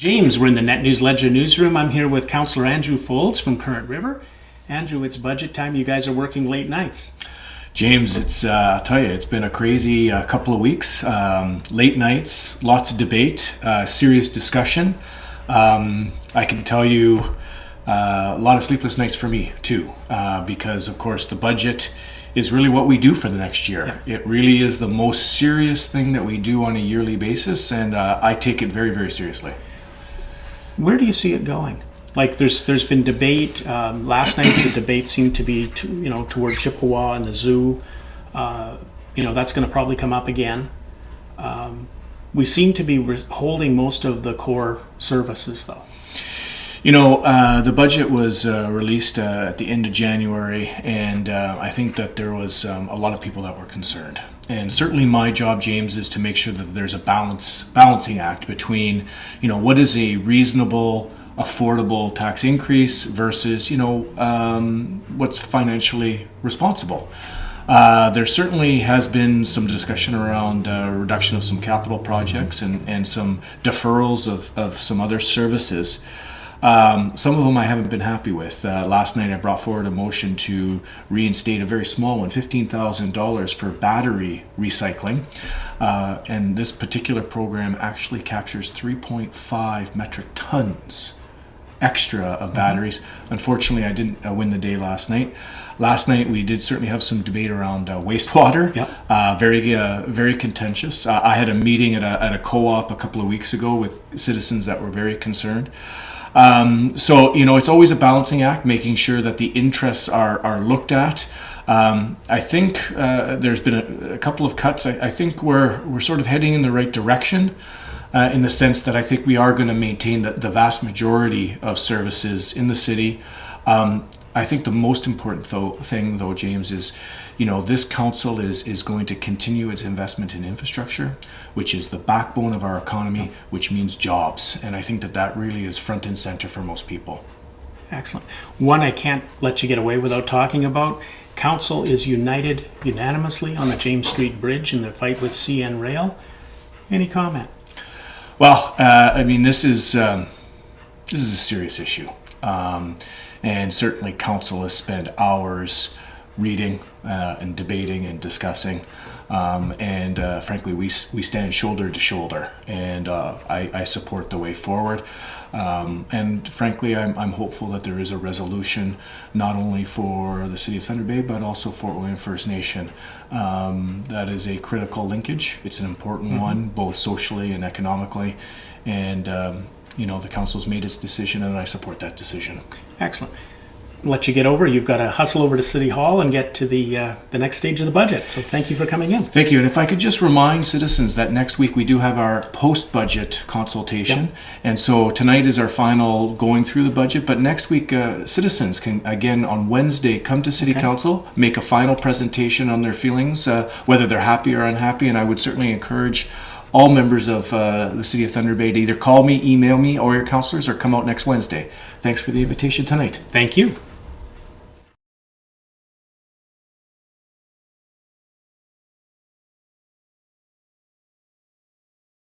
James, we're in the Net News Ledger newsroom. I'm here with Councillor Andrew Foulds from Current River. Andrew, it's budget time. You guys are working late nights. James, I'll tell you, it's been a crazy couple of weeks. Late nights, lots of debate, serious discussion. I can tell you a lot of sleepless nights for me too, because of course the budget is really what we do for the next year. Yeah. It really is the most serious thing that we do on a yearly basis, and I take it very, very seriously. Where do you see it going? Like there's been debate. Last night the debate seemed to be toward Chippewa and the zoo. That's going to probably come up again. We seem to be holding most of the core services though. The budget was released at the end of January, and I think that there was a lot of people that were concerned. And certainly my job, James, is to make sure that there's a balancing act between, what is a reasonable, affordable tax increase versus, what's financially responsible. There certainly has been some discussion around reduction of some capital projects and some deferrals of some other services. Some of them I haven't been happy with. Last night I brought forward a motion to reinstate a very small one, $15,000 for battery recycling. And this particular program actually captures 3.5 metric tons extra of batteries. Unfortunately, I didn't win the day last night. Last night we did certainly have some debate around wastewater. Yep. Very contentious. I had a meeting at a co-op a couple of weeks ago with citizens that were very concerned. It's always a balancing act, making sure that the interests are looked at. I think there's been a couple of cuts. I think we're sort of heading in the right direction, in the sense that I think we are going to maintain the vast majority of services in the city. I think the most important thing, James, is this council is going to continue its investment in infrastructure, which is the backbone of our economy, which means jobs. And I think that really is front and center for most people. Excellent. One I can't let you get away without talking about. Council is united unanimously on the James Street Bridge in the fight with CN Rail. Any comment? Well, this is a serious issue. And certainly council has spent hours reading and debating and discussing, and frankly we stand shoulder to shoulder, and I support the way forward, and frankly I'm hopeful that there is a resolution not only for the City of Thunder Bay but also Fort William First Nation. That is a critical linkage. It's an important one, both socially and economically, and the council's made its decision, and I support that decision. Excellent. Let you get over. You've got to hustle over to City Hall and get to the next stage of the budget. So thank you for coming in. Thank you. And if I could just remind citizens that next week we do have our post-budget consultation. Yep. And so tonight is our final going through the budget. But next week, citizens can, again, on Wednesday, come to City Council, make a final presentation on their feelings, whether they're happy or unhappy. And I would certainly encourage all members of the City of Thunder Bay to either call me, email me, or your councillors, or come out next Wednesday. Thanks for the invitation tonight. Thank you.